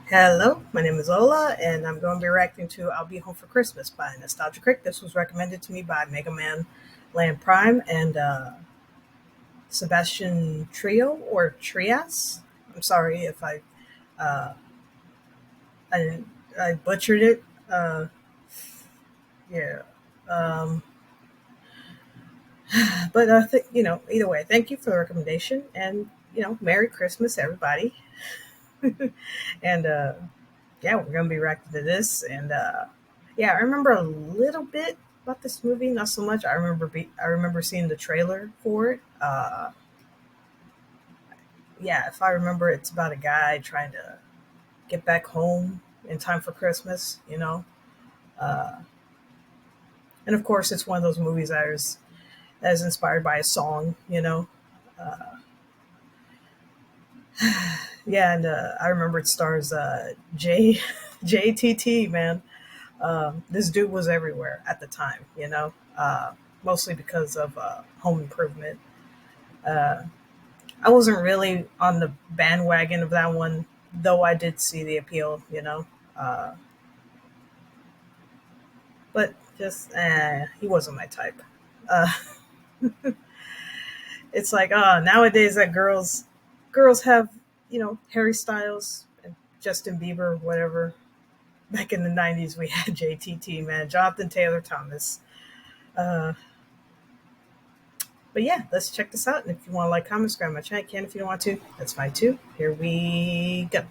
Hello, my name is Ola, and I'm going to be reacting to I'll Be Home for Christmas by Nostalgia Critic. This was recommended to me by Mega Man Land Prime and Sebastian Trio or Trias. I'm sorry if uh, I, I butchered it. Yeah. Um, but I think, either way, thank you for the recommendation and, Merry Christmas, everybody. And yeah, we're gonna be reacting to this, and yeah, I remember a little bit about this movie, not so much. I remember seeing the trailer for it. Yeah, if I remember, it's about a guy trying to get back home in time for Christmas, uh, and of course, it's one of those movies that is inspired by a song. Uh, yeah, and I remember it stars JTT, man. This dude was everywhere at the time, mostly because of Home Improvement. Uh, I wasn't really on the bandwagon of that one, though I did see the appeal. Uh, but just, he wasn't my type. Uh, it's like, nowadays that girls have, Harry Styles and Justin Bieber, whatever. Back in the 90s, we had JTT, man, Jonathan Taylor Thomas. Uh, but yeah, let's check this out. And if you want to like, comment, subscribe to my channel, you can. If you don't want to, that's fine too. Here we go.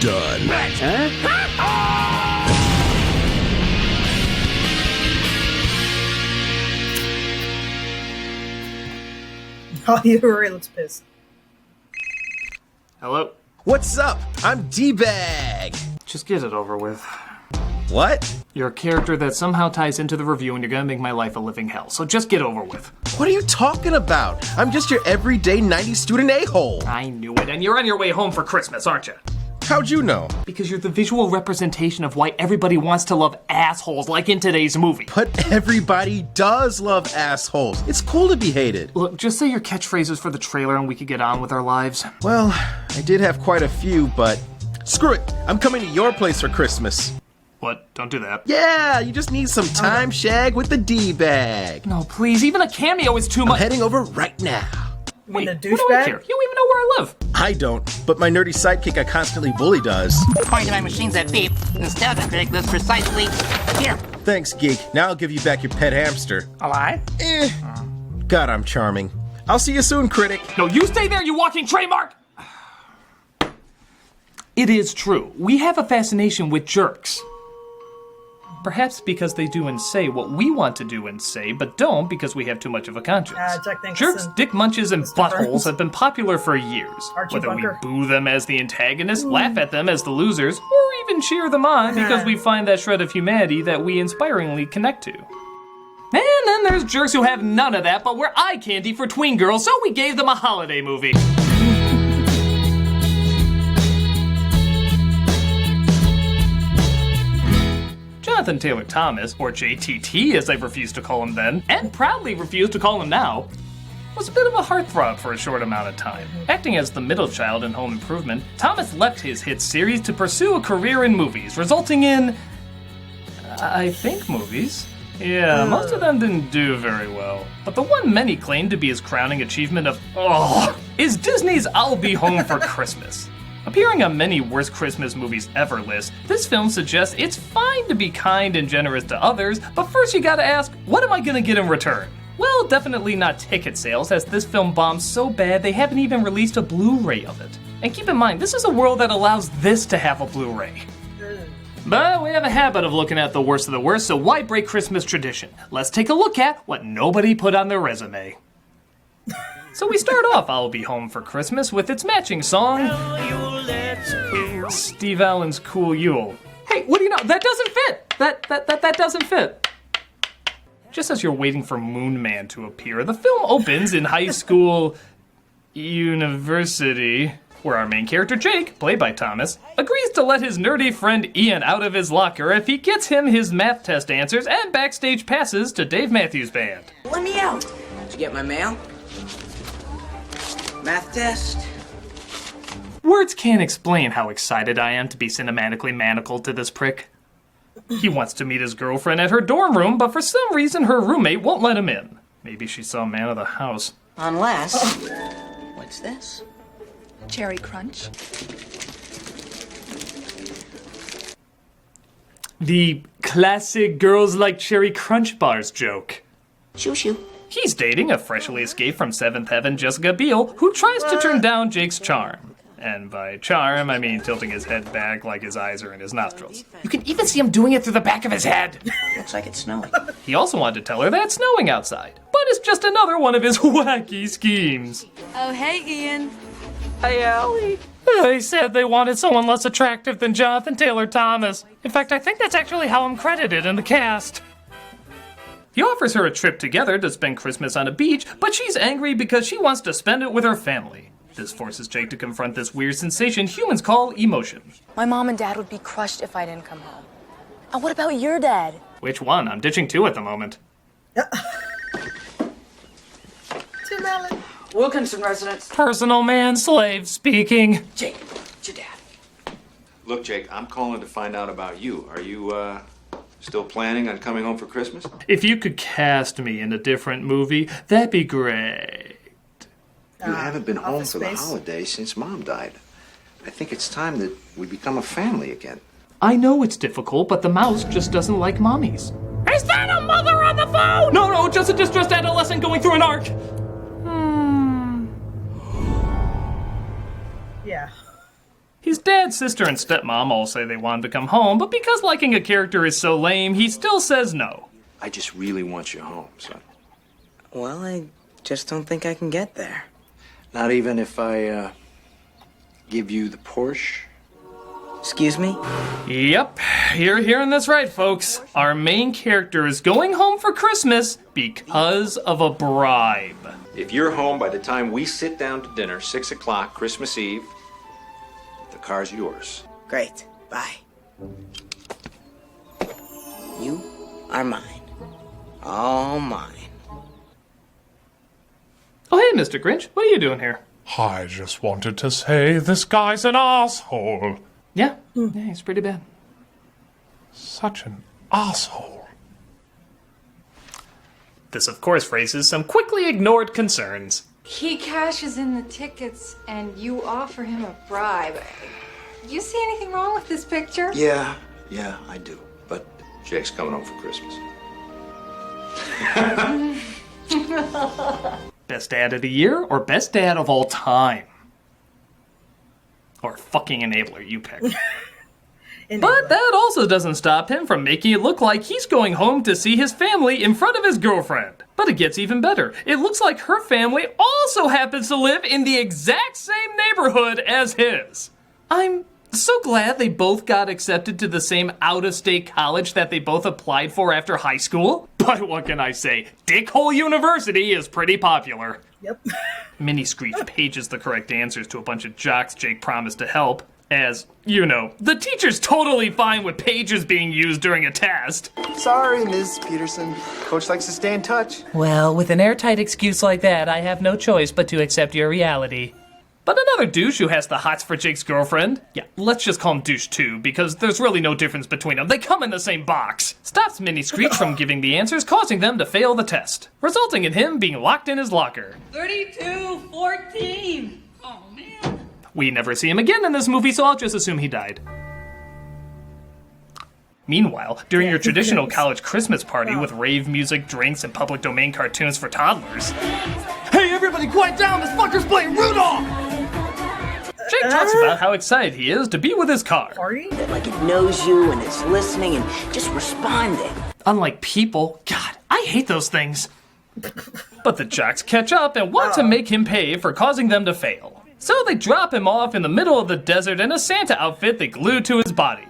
Done. Huh? Oh, you really looks pissed. Hello? What's up? I'm D-Bag. Just get it over with. What? You're a character that somehow ties into the review and you're gonna make my life a living hell, so just get over with. What are you talking about? I'm just your everyday 90s student a-hole. I knew it, and you're on your way home for Christmas, aren't you? How'd you know? Because you're the visual representation of why everybody wants to love assholes like in today's movie. But everybody does love assholes. It's cool to be hated. Look, just say your catchphrases for the trailer and we could get on with our lives. Well, I did have quite a few, but screw it. I'm coming to your place for Christmas. What? Don't do that. Yeah, you just need some time shag with the D-Bag. No, please, even a cameo is too much. I'm heading over right now. Wait, the what do I douchebag? care? You don't even know where I live. I don't, but my nerdy sidekick I constantly bully does. According to my machines that beep, Nostalgia Critic lives precisely here. Thanks, Geek. Now I'll give you back your pet hamster. A lie? God, I'm charming. I'll see you soon, Critic. No, you stay there, you walking trademark! It is true. We have a fascination with jerks. Perhaps because they do and say what we want to do and say, but don't because we have too much of a conscience. Jack Nicholson. Jerks, dick munches, and Mr. buttholes Burns. have been popular for years. Archie Whether Bunker. we boo them as the antagonists, laugh at them as the losers, or even cheer them on because we find that shred of humanity that we inspiringly connect to. And then there's jerks who have none of that, but were eye candy for tween girls, so we gave them a holiday movie. Jonathan Taylor Thomas, or JTT as I refused to call him then, and proudly refuse to call him now, was a bit of a heartthrob for a short amount of time. Acting as the middle child in Home Improvement, Thomas left his hit series to pursue a career in movies, resulting in, I think, movies. Yeah, most of them didn't do very well. But the one many claim to be his crowning achievement is Disney's I'll Be Home for Christmas. Appearing on many worst Christmas movies ever lists, this film suggests it's fine to be kind and generous to others, but first you gotta ask, what am I gonna get in return? Well, definitely not ticket sales, as this film bombed so bad they haven't even released a Blu-ray of it. And keep in mind, this is a world that allows this to have a Blu-ray. But we have a habit of looking at the worst of the worst, so why break Christmas tradition? Let's take a look at what nobody put on their resume. So we start off I'll Be Home for Christmas with its matching song, Steve Allen's Cool Yule. Hey, what do you know? That doesn't fit! That doesn't fit. Just as you're waiting for Moon Man to appear, the film opens in high school university, where our main character Jake, played by Thomas, agrees to let his nerdy friend Ian out of his locker if he gets him his math test answers and backstage passes to Dave Matthews Band. Let me out. Did you get my mail? Math test? Words can't explain how excited I am to be cinematically manacled to this prick. He wants to meet his girlfriend at her dorm room, but for some reason her roommate won't let him in. Maybe she saw man of the house. Unless... What's this? Cherry Crunch. The classic girls like cherry crunch bars joke. Shoo shoo. He's dating a freshly escaped from Seventh Heaven Jessica Biel, who tries to turn down Jake's charm. And by charm, I mean tilting his head back like his eyes are in his nostrils. You can even see him doing it through the back of his head. Looks like it's snowing. He also wanted to tell her that it's snowing outside, but it's just another one of his wacky schemes. Oh, hey, Ian. Hey, Allie. They said they wanted someone less attractive than Jonathan Taylor Thomas. In fact, I think that's actually how I'm credited in the cast. He offers her a trip together to spend Christmas on a beach, but she's angry because she wants to spend it with her family. This forces Jake to confront this weird sensation humans call emotion. My mom and dad would be crushed if I didn't come home. And what about your dad? Which one? I'm ditching two at the moment. Tim Allen. Wilkinson residence. Personal man-slave speaking. Jake, it's your dad. Look, Jake, I'm calling to find out about you. Are you, still planning on coming home for Christmas? If you could cast me in a different movie, that'd be great. You haven't been home Office for the Space. holidays since Mom died. I think it's time that we become a family again. I know it's difficult, but the mouse just doesn't like mommies. Is that a mother on the phone? No, just a distressed adolescent going through an arc. Yeah. His dad, sister, and stepmom all say they want him to come home, but because liking a character is so lame, he still says no. I just really want you home, son. Well, I just don't think I can get there. Not even if I, give you the Porsche? Excuse me? Yep, you're hearing this right, folks. Our main character is going home for Christmas because of a bribe. If you're home by the time we sit down to dinner, 6 o'clock, Christmas Eve, the car's yours. Great. Bye. You are mine. All mine. Oh, hey, Mr. Grinch, what are you doing here? I just wanted to say this guy's an asshole. Yeah, he's pretty bad. Such an asshole. This, of course, raises some quickly ignored concerns. He cashes in the tickets and you offer him a bribe. Do you see anything wrong with this picture? Yeah, I do. But Jake's coming home for Christmas. Best dad of the year or best dad of all time? Or fucking enabler, you pick. But that also doesn't stop him from making it look like he's going home to see his family in front of his girlfriend. But it gets even better. It looks like her family also happens to live in the exact same neighborhood as his. I'm so glad they both got accepted to the same out-of-state college that they both applied for after high school. But what can I say? Dickhole University is pretty popular. Yep. Mini Screech pages the correct answers to a bunch of jocks Jake promised to help. As, you know, the teacher's totally fine with pages being used during a test. Sorry, Ms. Peterson. Coach likes to stay in touch. Well, with an airtight excuse like that, I have no choice but to accept your reality. But another douche who has the hots for Jake's girlfriend, yeah, let's just call him Douche 2, because there's really no difference between them. They come in the same box. Stops Mini Screech from giving the answers, causing them to fail the test, resulting in him being locked in his locker. 32-14. Oh, man. We never see him again in this movie, so I'll just assume he died. Meanwhile, during your traditional college Christmas party with rave music, drinks, and public domain cartoons for toddlers. Hey, everybody, quiet down! This fucker's playing Rudolph! Jake talks about how excited he is to be with his car. Party? Like it knows you and it's listening and just responding. Unlike people, God, I hate those things. But the jocks catch up and want to make him pay for causing them to fail. So they drop him off in the middle of the desert in a Santa outfit they glue to his body.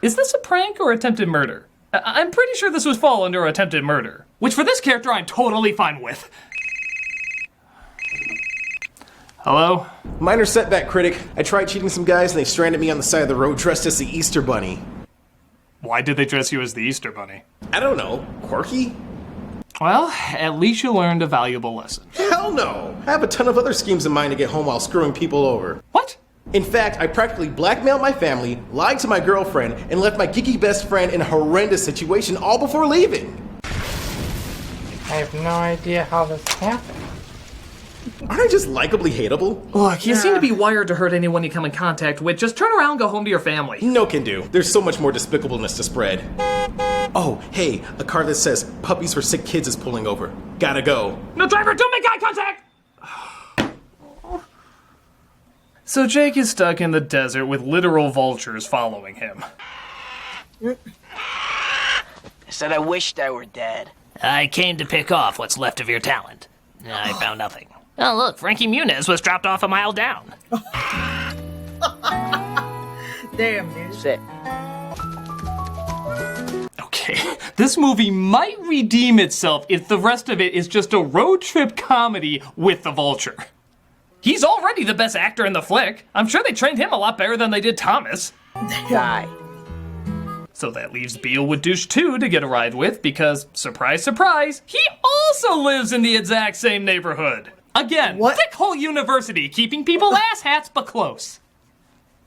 Is this a prank or attempted murder? I'm pretty sure this would fall under attempted murder, which for this character I'm totally fine with. Hello? Minor setback, Critic. I tried cheating some guys and they stranded me on the side of the road dressed as the Easter Bunny. Why did they dress you as the Easter Bunny? I don't know. Quirky? Well, at least you learned a valuable lesson. Hell no! I have a ton of other schemes in mind to get home while screwing people over. What? In fact, I practically blackmailed my family, lied to my girlfriend, and left my geeky best friend in a horrendous situation all before leaving. I have no idea how this happened. Aren't I just likably hateable? Look, you seem to be wired to hurt anyone you come in contact with. Just turn around and go home to your family. No can do. There's so much more despicableness to spread. Oh, hey, a car that says puppies for sick kids is pulling over. Gotta go. No, driver, don't make eye contact! So Jake is stuck in the desert with literal vultures following him. I said I wished I were dead. I came to pick off what's left of your talent. I found nothing. Oh, look, Frankie Muniz was dropped off a mile down. Damn, dude. Sit. Okay, this movie might redeem itself if the rest of it is just a road trip comedy with the vulture. He's already the best actor in the flick. I'm sure they trained him a lot better than they did Thomas. Die. So that leaves Beale with Douche 2 to get a ride with because, surprise, surprise, he also lives in the exact same neighborhood. Again, thick hole university, keeping people asshats but close.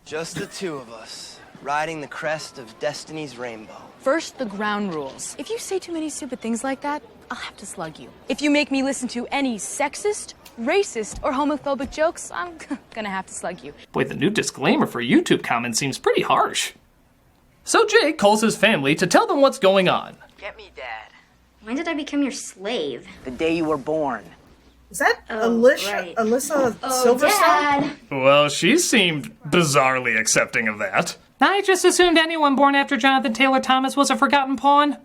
Just the two of us, riding the crest of destiny's rainbow. First, the ground rules. If you say too many stupid things like that, I'll have to slug you. If you make me listen to any sexist, racist, or homophobic jokes, I'm gonna have to slug you. Boy, the new disclaimer for YouTube comments seems pretty harsh. So Jake calls his family to tell them what's going on. Get me, Dad. When did I become your slave? The day you were born. Is that Right. Alyssa Oh, Silverstone? Dad. Well, she seemed bizarrely accepting of that. I just assumed anyone born after Jonathan Taylor Thomas was a forgotten pawn.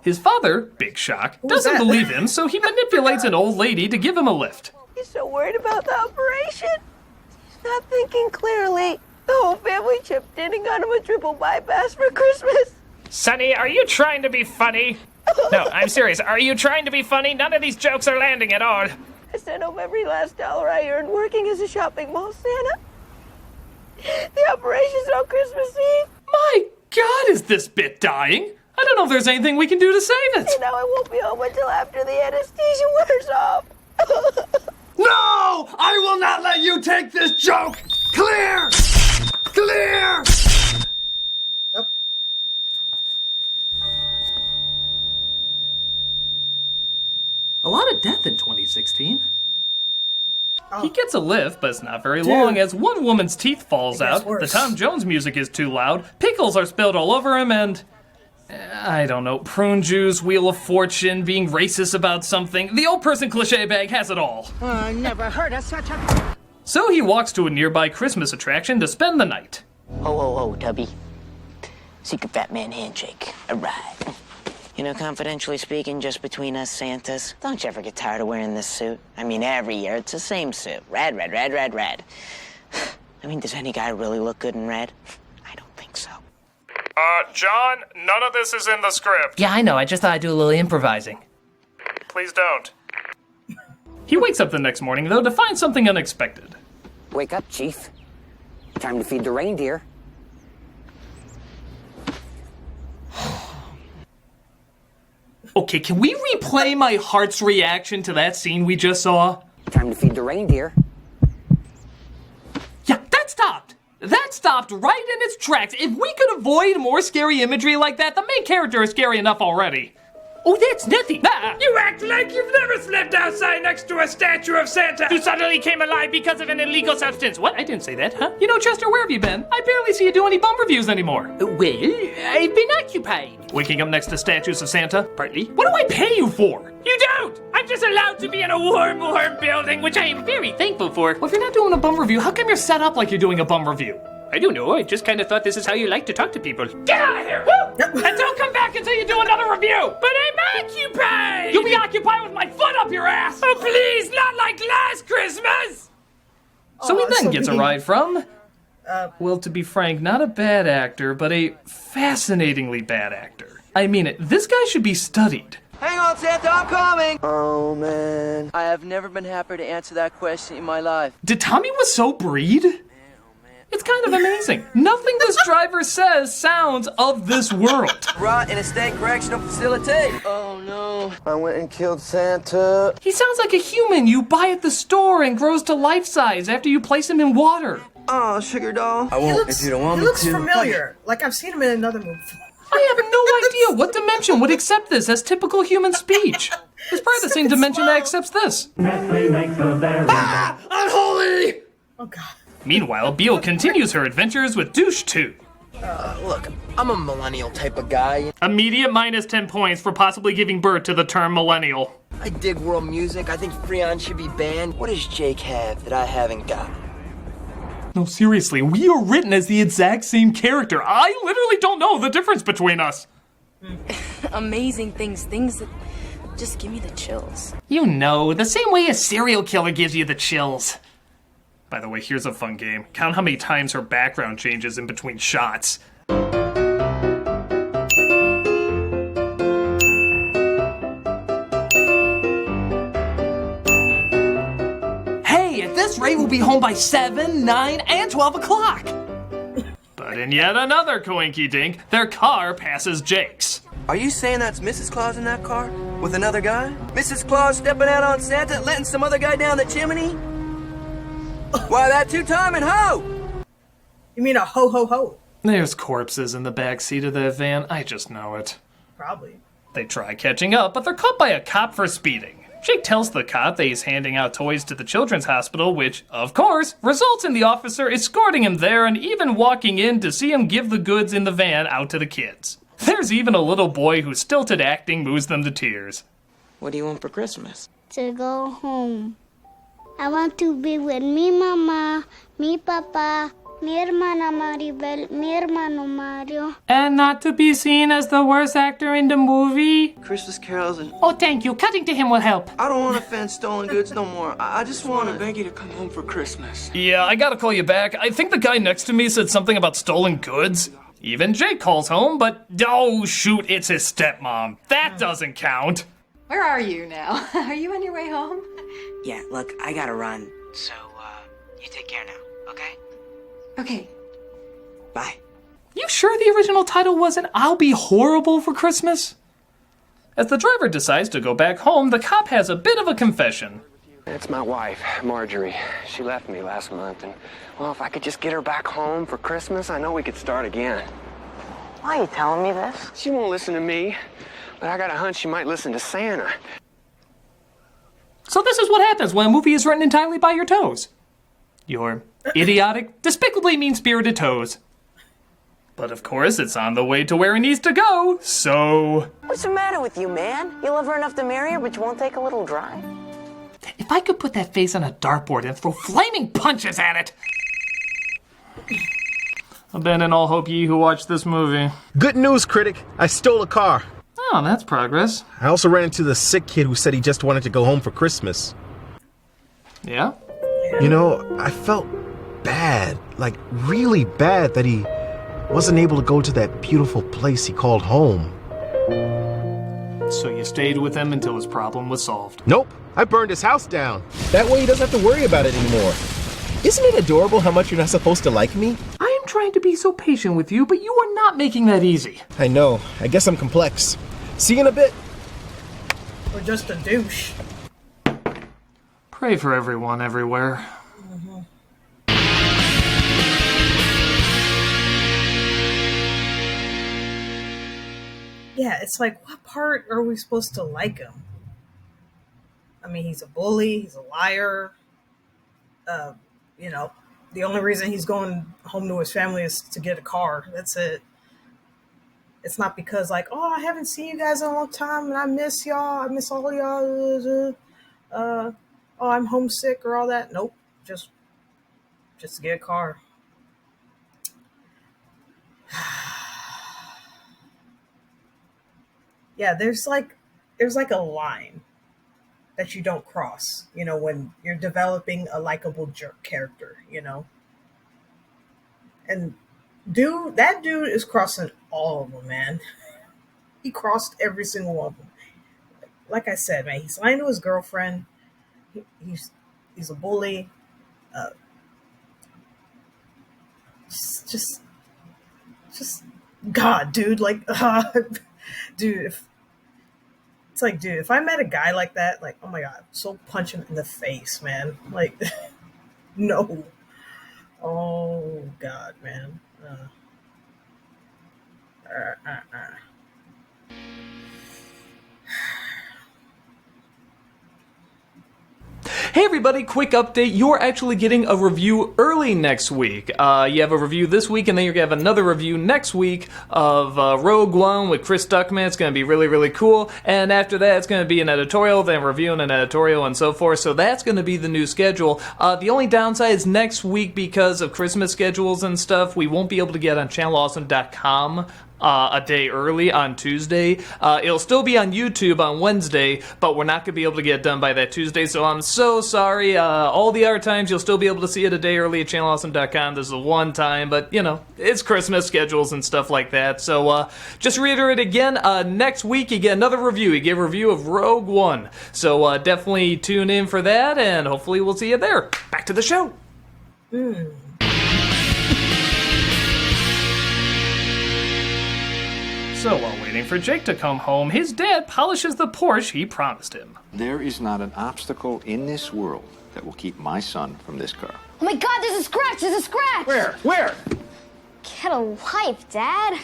His father, big shock, doesn't believe him, so he manipulates an old lady to give him a lift. He's so worried about the operation. He's not thinking clearly. The whole family chipped in and got him a triple bypass for Christmas. Sonny, are you trying to be funny? No, I'm serious. Are you trying to be funny? None of these jokes are landing at all. I sent home every last dollar I earned working as a shopping mall Santa. The operation's on Christmas Eve. My God, is this bit dying? I don't know if there's anything we can do to save it. And now I won't be home until after the anesthesia wears off. No! I will not let you take this joke! Clear! Clear! A lot of death in 2016. He gets a lift, but it's not very long as one woman's teeth falls out, the Tom Jones music is too loud, pickles are spilled all over him, and... I don't know, prune juice, Wheel of Fortune, being racist about something. The old person cliche bag has it all. I never heard of such a... So he walks to a nearby Christmas attraction to spend the night. Ho, ho, ho, Tubby. Secret Fat Man handshake. All right. You know, confidentially speaking, just between us Santas, don't you ever get tired of wearing this suit? I mean, every year it's the same suit. Red, red, red, red, red. I mean, does any guy really look good in red? I don't think so. John, none of this is in the script. Yeah, I know. I just thought I'd do a little improvising. Please don't. He wakes up the next morning, though, to find something unexpected. Wake up, Chief. Time to feed the reindeer. Okay, can we replay my heart's reaction to that scene we just saw? Time to feed the reindeer. Yeah, that stopped! That stopped right in its tracks. If we could avoid more scary imagery like that, the main character is scary enough already. Oh, that's nothing. You act like you've never slept outside next to a statue of Santa who suddenly came alive because of an illegal substance. What? I didn't say that, huh? You know, Chester, where have you been? I barely see you do any bum reviews anymore. Well, I've been occupied. Waking up next to statues of Santa? Partly. What do I pay you for? You don't! I'm just allowed to be in a warm, warm building, which I am very thankful for. Well, if you're not doing a bum review, how come you're set up like you're doing a bum review? I don't know, I just kind of thought this is how you like to talk to people. Get out of here! Woo! And don't come back until you do another review! But I'm occupied! You'll be occupied with my foot up your ass! Oh, please, not like last Christmas! So he then gets a ride from... Well, to be frank, not a bad actor, but a fascinatingly bad actor. I mean it, this guy should be studied. Hang on, Santa, I'm coming! Oh, man. I have never been happier to answer that question in my life. Did Tommy Wiseau breed? It's kind of amazing. Nothing this driver says sounds of this world. Right in a state correctional facility. Oh, no. I went and killed Santa. He sounds like a human you buy at the store and grows to life size after you place him in water. Oh, sugar doll. I won't if you don't want He me looks to. familiar. Like I've seen him in another movie. I have no idea what dimension would accept this as typical human speech. It's probably the same dimension that accepts this. Ah! Unholy! Oh, God. Meanwhile, Beale continues her adventures with Douche 2. Look, I'm a millennial type of guy. Immediate minus 10 points for possibly giving birth to the term millennial. I dig world music. I think Freon should be banned. What does Jake have that I haven't got? No, seriously, we are written as the exact same character. I literally don't know the difference between us. Amazing things that just give me the chills. You know, the same way a serial killer gives you the chills. By the way, here's a fun game. Count how many times her background changes in between shots. Hey, at this rate, we'll be home by 7, 9, and 12 o'clock. But in yet another coinky-dink, their car passes Jake's. Are you saying that's Mrs. Claus in that car? With another guy? Mrs. Claus stepping out on Santa, letting some other guy down the chimney? Why, that two-timing hoe! You mean a ho-ho-ho? There's corpses in the backseat of that van. I just know it. Probably. They try catching up, but they're caught by a cop for speeding. Jake tells the cop that he's handing out toys to the children's hospital, which, of course, results in the officer escorting him there and even walking in to see him give the goods in the van out to the kids. There's even a little boy whose stilted acting moves them to tears. What do you want for Christmas? To go home. I want to be with me mama, me papa, mi hermana Maribel, mi hermano Mario. And not to be seen as the worst actor in the movie? Christmas carols and... Oh, thank you. Cutting to him will help. I don't want to offend stolen goods no more. I just want to beg you to come home for Christmas. Yeah, I gotta call you back. I think the guy next to me said something about stolen goods. Even Jake calls home, but oh shoot, it's his stepmom. That doesn't count. Where are you now? Are you on your way home? Yeah, look, I gotta run. So, you take care now, okay? Okay. Bye. You sure the original title wasn't I'll Be Horrible for Christmas? As the driver decides to go back home, the cop has a bit of a confession. It's my wife, Marjorie. She left me last month, and, well, if I could just get her back home for Christmas, I know we could start again. Why are you telling me this? She won't listen to me, but I got a hunch she might listen to Santa. So this is what happens when a movie is written entirely by your toes. Your idiotic, despicably mean-spirited toes. But of course, it's on the way to where it needs to go, so... What's the matter with you, man? You love her enough to marry her, but you won't take a little drive? If I could put that face on a dartboard and throw flaming punches at it... Abandon all hope, ye who watch this movie. Good news, Critic. I stole a car. Oh, that's progress. I also ran into the sick kid who said he just wanted to go home for Christmas. Yeah? You know, I felt bad, like really bad, that he wasn't able to go to that beautiful place he called home. So you stayed with him until his problem was solved. Nope, I burned his house down. That way he doesn't have to worry about it anymore. Isn't it adorable how much you're not supposed to like me? I am trying to be so patient with you, but you are not making that easy. I know. I guess I'm complex. See you in a bit. Or just a douche. Pray for everyone everywhere. Yeah, it's like, what part are we supposed to like him? I mean, he's a bully, he's a liar. You know, the only reason he's going home to his family is to get a car. That's it. It's not because, like, oh, I haven't seen you guys in a long time and I miss y'all. I miss all y'all. Oh, I'm homesick or all that. Nope. Just to get a car. Yeah, there's like a line that you don't cross, you know, when you're developing a likable jerk character, you know. And that dude is crossing all of them, man. He crossed every single one of them. Like I said, man, he's lying to his girlfriend. He's a bully. Just God, dude. Like, dude. If I met a guy like that, like, oh my God, so punch him in the face, man. Like, no. Oh God, man. Hey everybody, quick update. You're actually getting a review early next week. You have a review this week, and then you're going to have another review next week of Rogue One with Chris Duckman. It's going to be really, really cool. And after that, it's going to be an editorial, then review and an editorial, and so forth. So that's going to be the new schedule. The only downside is next week, because of Christmas schedules and stuff, we won't be able to get on ChannelAwesome.com a day early on Tuesday. It'll still be on YouTube on Wednesday, but we're not going to be able to get it done by that Tuesday, so I'm so sorry. All the other times you'll still be able to see it a day early at ChannelAwesome.com. This is a one time, but you know, it's Christmas schedules and stuff like that. So just reiterate again, next week you get another review. You get a review of Rogue One. So definitely tune in for that, and hopefully we'll see you there. Back to the show. So while waiting for Jake to come home, his dad polishes the Porsche he promised him. There is not an obstacle in this world that will keep my son from this car. Oh my God, there's a scratch! There's a scratch! Where? Get a life, Dad.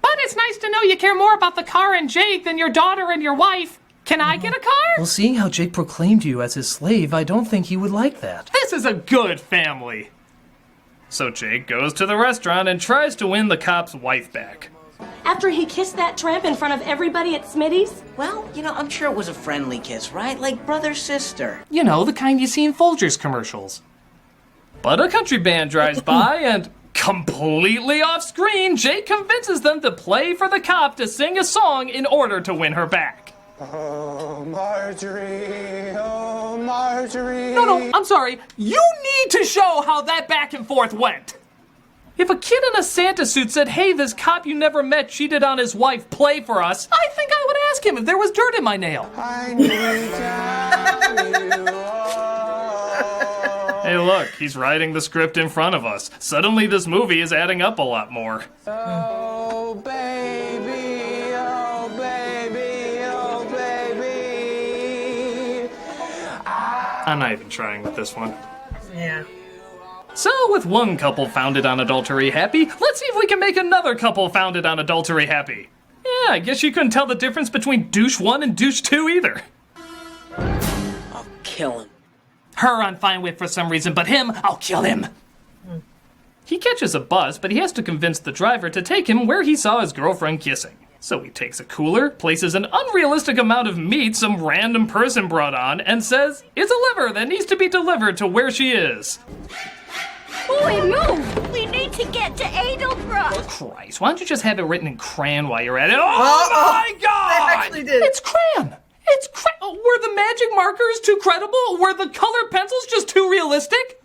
But it's nice to know you care more about the car and Jake than your daughter and your wife. Can I get a car? Well, seeing how Jake proclaimed you as his slave, I don't think he would like that. This is a good family. So Jake goes to the restaurant and tries to win the cop's wife back. After he kissed that tramp in front of everybody at Smitty's? Well, you know, I'm sure it was a friendly kiss, right? Like brother-sister. You know, the kind you see in Folgers commercials. But a country band drives by and, completely off-screen, Jake convinces them to play for the cop to sing a song in order to win her back. Oh, Marjorie, oh, Marjorie. No, I'm sorry. You need to show how that back and forth went. If a kid in a Santa suit said, hey, this cop you never met cheated on his wife, play for us, I think I would ask him if there was dirt in my nail. I need to tell you. Hey, look, he's writing the script in front of us. Suddenly this movie is adding up a lot more. Oh, baby, oh, baby, oh, baby. I'm not even trying with this one. Yeah. So, with one couple founded on adultery happy, let's see if we can make another couple founded on adultery happy. Yeah, I guess you couldn't tell the difference between douche 1 and douche 2 either. I'll kill him. Her I'm fine with for some reason, but him, I'll kill him. He catches a bus, but he has to convince the driver to take him where he saw his girlfriend kissing. So he takes a cooler, places an unrealistic amount of meat some random person brought on, and says it's a liver that needs to be delivered to where she is. Boy, move! We need to get to Edelbrook! Christ, why don't you just have it written in crayon while you're at it? Oh my God! I actually did. It's crayon! It's were the magic markers too credible? Were the colored pencils just too realistic?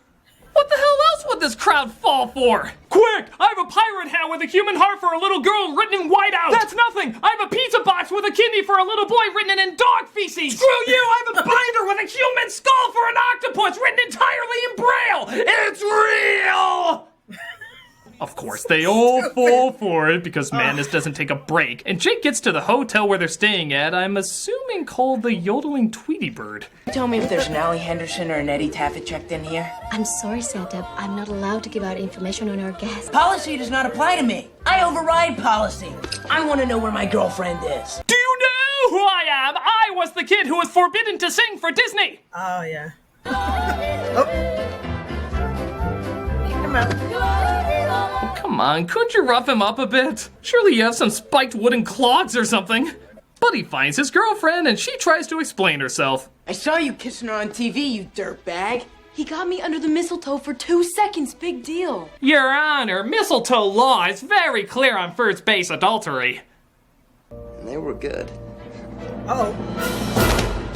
What the hell else would this crowd fall for? Quick! I have a pirate hat with a human heart for a little girl written in whiteout! That's nothing! I have a pizza box with a kidney for a little boy written in dog feces! Screw you! I have a binder with a human skull for an octopus written entirely in Braille! It's real! Of course, they all fall for it because madness doesn't take a break. And Jake gets to the hotel where they're staying at, I'm assuming called the Yodeling Tweety Bird. Tell me if there's an Allie Henderson or an Eddie Taffet checked in here. I'm sorry, Santa. I'm not allowed to give out information on our guests. Policy does not apply to me. I override policy. I want to know where my girlfriend is. Do you know who I am? I was the kid who was forbidden to sing for Disney. Oh, yeah. Oh. Kick him out. Come on, couldn't you rough him up a bit? Surely you have some spiked wooden clogs or something. But he finds his girlfriend and she tries to explain herself. I saw you kissing her on TV, you dirtbag. He got me under the mistletoe for 2 seconds. Big deal. Your Honor, mistletoe law is very clear on first base adultery. And they were good. Oh.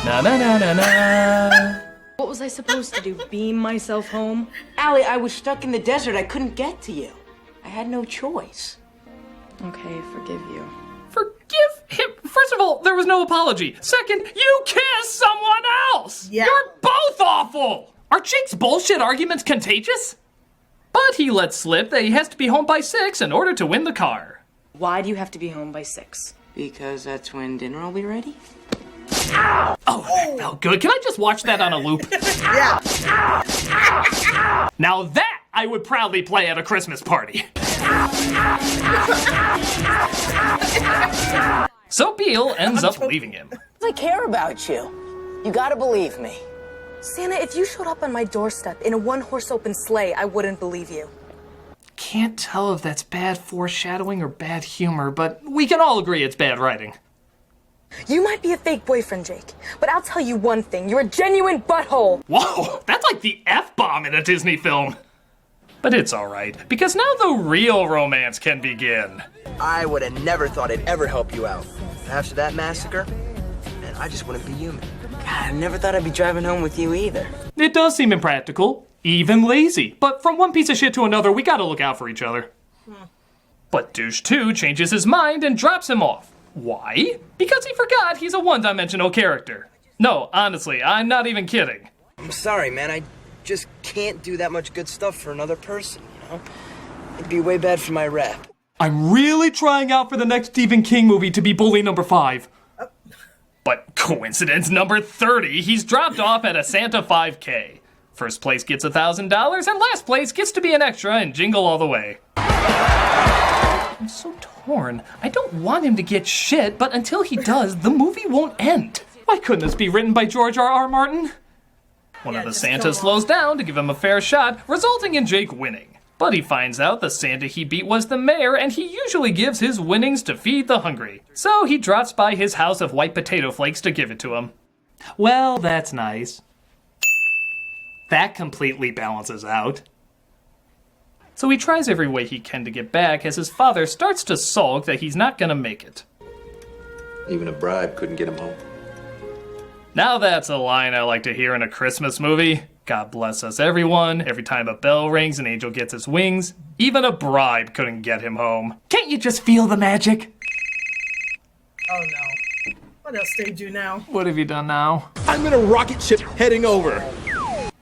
Na na na na na. What was I supposed to do? Beam myself home? Allie, I was stuck in the desert. I couldn't get to you. I had no choice. Okay, forgive you. Forgive him? First of all, there was no apology. Second, you kissed someone else! Yeah. You're both awful! Are Jake's bullshit arguments contagious? But he lets slip that he has to be home by 6 in order to win the car. Why do you have to be home by 6? Because that's when dinner will be ready. Ow! Oh, that felt good. Can I just watch that on a loop? Yeah. Now that I would proudly play at a Christmas party. So Beale ends up leaving him. I care about you. You gotta believe me. Santa, if you showed up on my doorstep in a one-horse open sleigh, I wouldn't believe you. Can't tell if that's bad foreshadowing or bad humor, but we can all agree it's bad writing. You might be a fake boyfriend, Jake, but I'll tell you one thing. You're a genuine butthole. Whoa, that's like the F-bomb in a Disney film. But it's alright, because now the real romance can begin. I would have never thought it'd ever help you out. After that massacre, man, I just wouldn't be human. God, I never thought I'd be driving home with you either. It does seem impractical, even lazy, but from one piece of shit to another, we gotta look out for each other. But Douche 2 changes his mind and drops him off. Why? Because he forgot he's a one-dimensional character. No, honestly, I'm not even kidding. I'm sorry, man. I just can't do that much good stuff for another person, you know? It'd be way bad for my rep. I'm really trying out for the next Stephen King movie to be bully number 5. But coincidence number 30, he's dropped off at a Santa 5K. First place gets $1,000, and last place gets to be an extra and Jingle All the Way. I'm so torn. I don't want him to get shit, but until he does, the movie won't end. Why couldn't this be written by George R.R. Martin? One of the Santas slows down to give him a fair shot, resulting in Jake winning. But he finds out the Santa he beat was the mayor, and he usually gives his winnings to feed the hungry. So he drops by his house of white potato flakes to give it to him. Well, that's nice. That completely balances out. So he tries every way he can to get back as his father starts to sulk that he's not gonna make it. Even a bribe couldn't get him home. Now that's a line I like to hear in a Christmas movie. God bless us everyone. Every time a bell rings, an angel gets his wings. Even a bribe couldn't get him home. Can't you just feel the magic? Oh no. What else did you do now? What have you done now? I'm in a rocket ship heading over.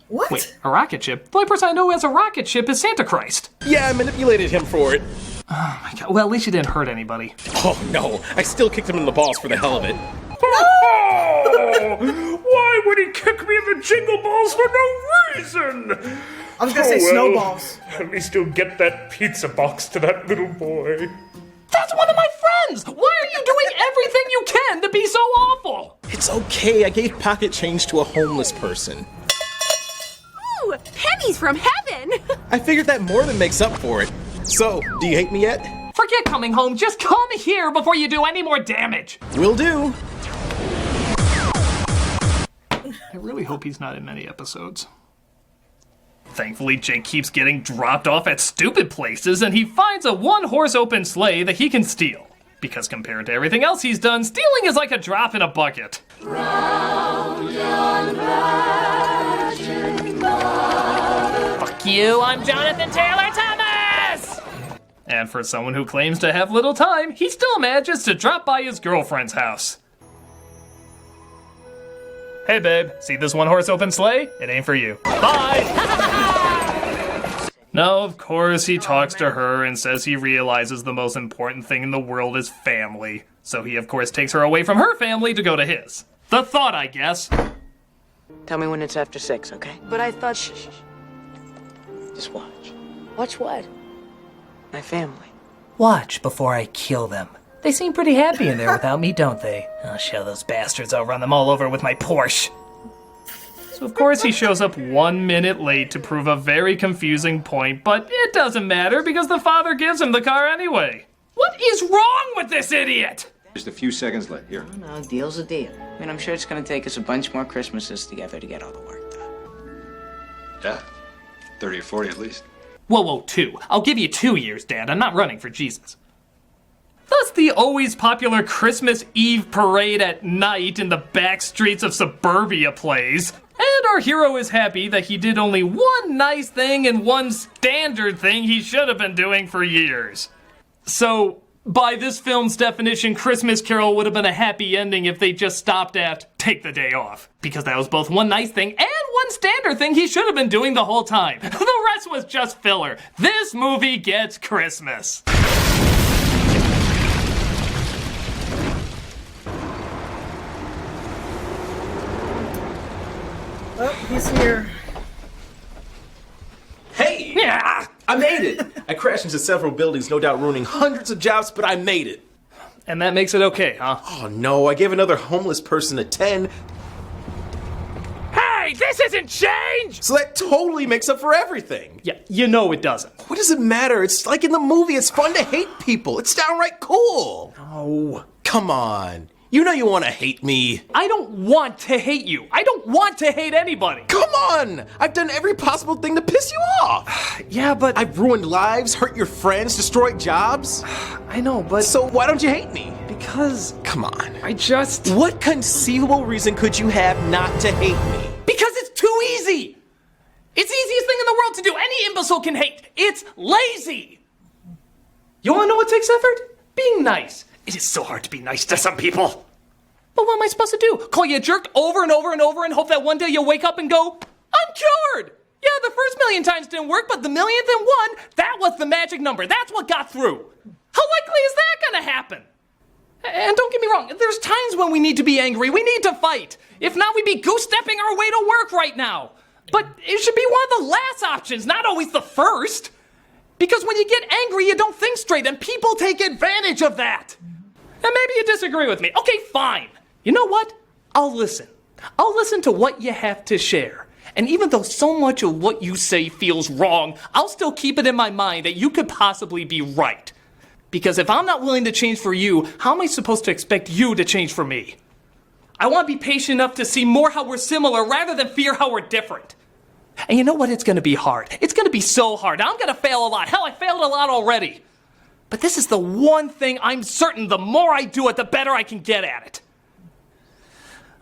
What? Wait, a rocket ship? The only person I know who has a rocket ship is Santa Christ. Yeah, I manipulated him for it. Oh my god, well at least you didn't hurt anybody. Oh no, I still kicked him in the balls for the hell of it. Why would he kick me in the jingle balls for no reason? I was gonna say snowballs. At least he'll get that pizza box to that little boy. That's one of my friends! Why are you doing everything you can to be so awful? It's okay, I gave pocket change to a homeless person. Ooh, pennies from heaven! I figured that more than makes up for it. So, do you hate me yet? Forget coming home, just come here before you do any more damage! Will do. I really hope he's not in many episodes. Thankfully, Jake keeps getting dropped off at stupid places, and he finds a one-horse open sleigh that he can steal. Because compared to everything else he's done, stealing is like a drop in a bucket. Round yon virgin Fuck you, I'm Jonathan Taylor Thomas! And for someone who claims to have little time, he still manages to drop by his girlfriend's house. Hey babe, see this one-horse open sleigh? It ain't for you. Bye! No, of course he talks to her and says he realizes the most important thing in the world is family. So he of course takes her away from her family to go to his. The thought, I guess. Tell me when it's after 6, okay? But I thought... Shh. Just watch. Watch what? My family. Watch before I kill them. They seem pretty happy in there without me, don't they? I'll show those bastards I'll run them all over with my Porsche. So of course he shows up 1 minute late to prove a very confusing point, but it doesn't matter because the father gives him the car anyway. What is wrong with this idiot? Just a few seconds late. Here. No, deal's a deal. I mean, I'm sure it's gonna take us a bunch more Christmases together to get all the work done. Yeah. 30 or 40 at least. Whoa, 2. I'll give you 2 years, Dad. I'm not running for Jesus. Thus the always popular Christmas Eve parade at night in the back streets of suburbia plays. And our hero is happy that he did only one nice thing and one standard thing he should have been doing for years. So, by this film's definition, Christmas Carol would have been a happy ending if they just stopped at take the day off. Because that was both one nice thing and one standard thing he should have been doing the whole time. The rest was just filler. This movie gets Christmas. Oh, he's here. Hey! Yeah. I made it! I crashed into several buildings, no doubt ruining hundreds of jobs, but I made it. And that makes it okay, huh? Oh no, I gave another homeless person a 10. Hey, this isn't change! So that totally makes up for everything. Yeah, you know it doesn't. What does it matter? It's like in the movie, it's fun to hate people. It's downright cool. No. Come on. You know you want to hate me. I don't want to hate you. I don't want to hate anybody. Come on! I've done every possible thing to piss you off. Yeah, but... I've ruined lives, hurt your friends, destroyed jobs. I know, but... So why don't you hate me? Because... Come on. I just... What conceivable reason could you have not to hate me? Because it's too easy! It's the easiest thing in the world to do. Any imbecile can hate. It's lazy! You wanna know what takes effort? Being nice. It is so hard to be nice to some people. But what am I supposed to do? Call you a jerk over and over and over and hope that one day you'll wake up and go, I'm cured! Yeah, the first million times didn't work, but the millionth and one, that was the magic number. That's what got through. How likely is that gonna happen? And don't get me wrong, there's times when we need to be angry. We need to fight. If not, we'd be goose-stepping our way to work right now. But it should be one of the last options, not always the first. Because when you get angry, you don't think straight, and people take advantage of that. And maybe you disagree with me. Okay, fine. You know what? I'll listen. I'll listen to what you have to share. And even though so much of what you say feels wrong, I'll still keep it in my mind that you could possibly be right. Because if I'm not willing to change for you, how am I supposed to expect you to change for me? I want to be patient enough to see more how we're similar rather than fear how we're different. And you know what? It's going to be hard. It's going to be so hard. I'm going to fail a lot. Hell, I failed a lot already. But this is the one thing I'm certain the more I do it, the better I can get at it.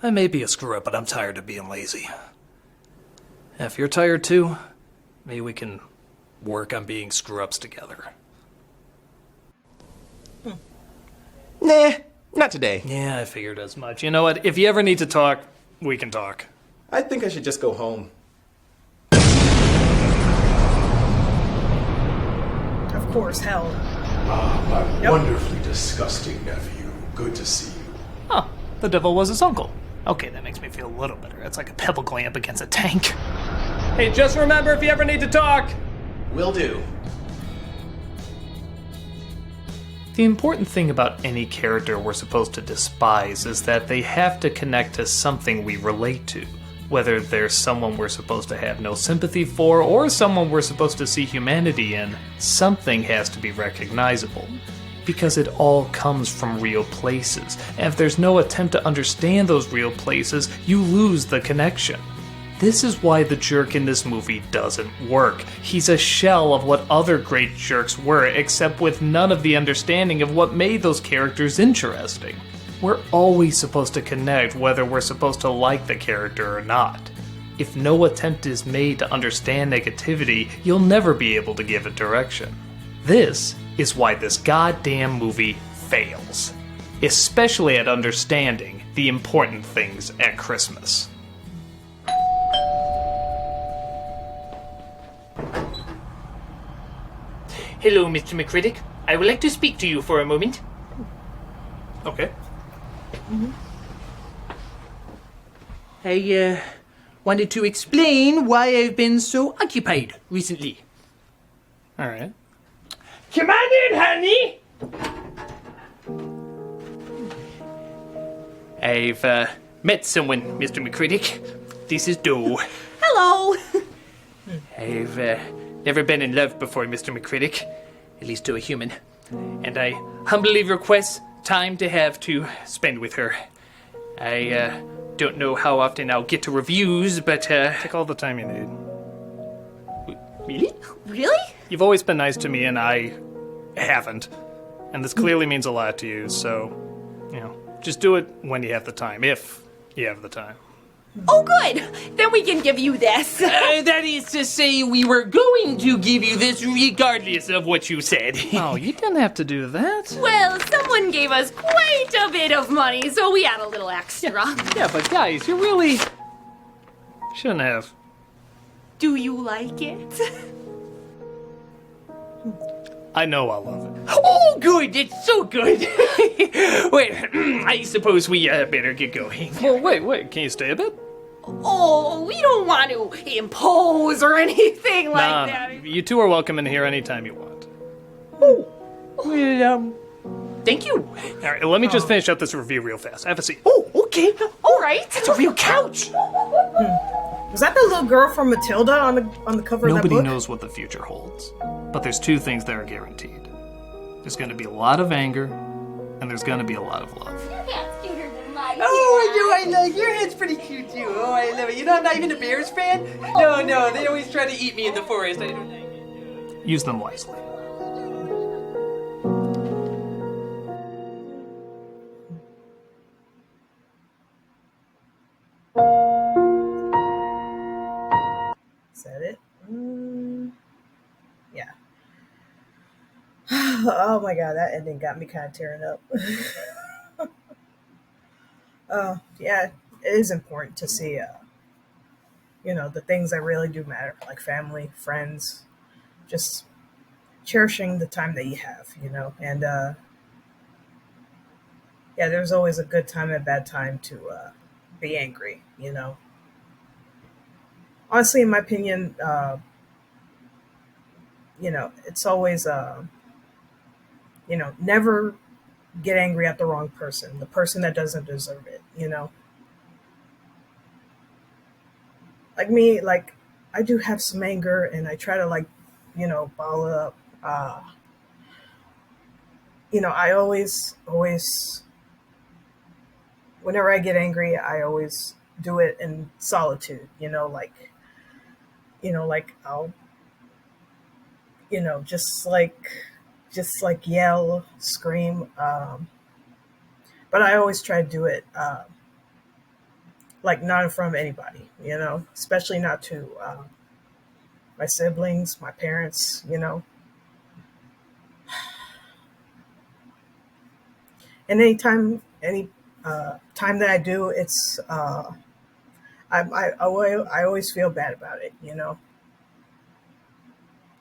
I may be a screw-up, but I'm tired of being lazy. If you're tired too, maybe we can work on being screw-ups together. Nah, not today. Yeah, I figured as much. You know what? If you ever need to talk, we can talk. I think I should just go home. Of course, hell. Ah, my wonderfully disgusting nephew. Good to see you. Huh, the devil was his uncle. Okay, that makes me feel a little better. It's like a pebble going up against a tank. Hey, just remember if you ever need to talk. Will do. The important thing about any character we're supposed to despise is that they have to connect to something we relate to. Whether they're someone we're supposed to have no sympathy for or someone we're supposed to see humanity in, something has to be recognizable. Because it all comes from real places, and if there's no attempt to understand those real places, you lose the connection. This is why the jerk in this movie doesn't work. He's a shell of what other great jerks were, except with none of the understanding of what made those characters interesting. We're always supposed to connect whether we're supposed to like the character or not. If no attempt is made to understand negativity, you'll never be able to give it direction. This is why this goddamn movie fails. Especially at understanding the important things at Christmas. Hello, Mr. McCritic. I would like to speak to you for a moment. Okay. I wanted to explain why I've been so occupied recently. Alright. Come on in, honey! I've met someone, Mr. McCritic. This is Doe. Hello! I've never been in love before, Mr. McCritic. At least to a human. And I humbly request time to have to spend with her. I don't know how often I'll get to reviews, but take all the time you need. Really? Really? You've always been nice to me and I haven't. And this clearly means a lot to you, so, you know, just do it when you have the time, if you have the time. Oh, good. Then we can give you this. That is to say, we were going to give you this regardless of what you said. Oh, you didn't have to do that. Well, someone gave us quite a bit of money, so we had a little extra. Yeah, but guys, you really shouldn't have. Do you like it? I know I love it. Oh, good. It's so good. Wait, I suppose we better get going. Well, wait. Can you stay a bit? Oh, we don't want to impose or anything like that. You two are welcome in here anytime you want. Well, thank you. All right, let me just finish up this review real fast. Have a seat. Oh, okay. All right. It's a real couch. Was that the little girl from Matilda on the cover of that Nobody book? knows what the future holds, but there's two things that are guaranteed. There's going to be a lot of anger, and there's going to be a lot of love. Oh, I like your head's pretty cute too. Oh, I love it. You know, I'm not even a Bears fan. No, they always try to eat me in the forest. I don't like it. Use them wisely. Is that it? Yeah. Oh my god, that ending got me kind of tearing up. Yeah, it is important to see, the things that really do matter, like family, friends, just cherishing the time that you have, and yeah, there's always a good time and a bad time to be angry, Honestly, in my opinion, it's always, never get angry at the wrong person, the person that doesn't deserve it, Like me, like, I do have some anger and I try to, like, bottle it up. I always, whenever I get angry, I always do it in solitude, like I'll, just like yell, scream. But I always try to do it, like not in front of anybody, especially not to my siblings, my parents, And any time that I do, it's I always feel bad about it,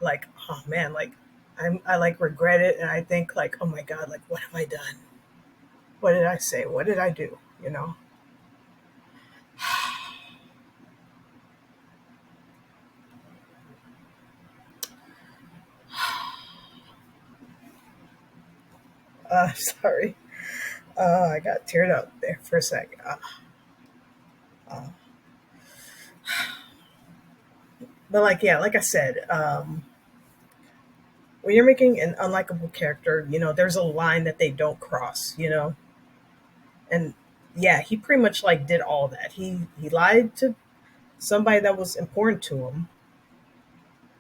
Like, oh man, like I like regret it, and I think like, oh my god, like what have I done? What did I say? What did I do? Sorry. I got teared up there for a second. But like, yeah, like I said, when you're making an unlikable character, there's a line that they don't cross, And yeah, he pretty much like did all that. He lied to somebody that was important to him.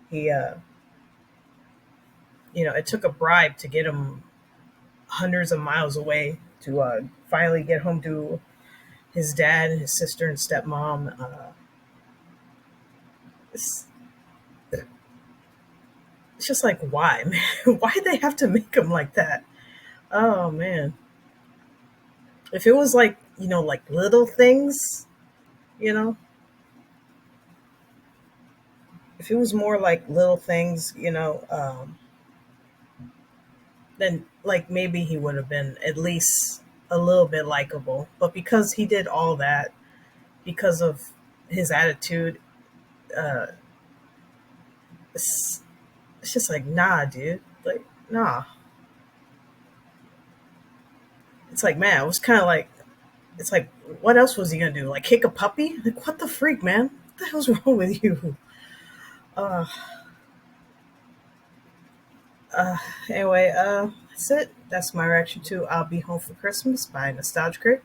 He it took a bribe to get him hundreds of miles away to finally get home to his dad and his sister and stepmom. It's just like, why, man? Why they have to make him like that? Oh man. If it was like, like little things, if it was more like little things, then like maybe he would have been at least a little bit likable. But because he did all that, because of his attitude, it's just like, nah, dude. Like, nah. It's like, man, it was kind of like, it's like, what else was he gonna do? Like kick a puppy? Like, what the freak, man? What the hell's wrong with you? Anyway, that's it. That's my reaction to I'll Be Home for Christmas by Nostalgia Critic.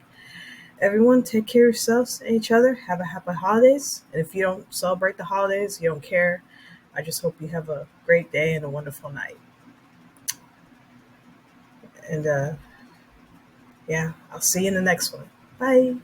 Everyone, take care of yourselves and each other. Have a happy holidays. And if you don't celebrate the holidays, you don't care, I just hope you have a great day and a wonderful night. And yeah, I'll see you in the next one. Bye.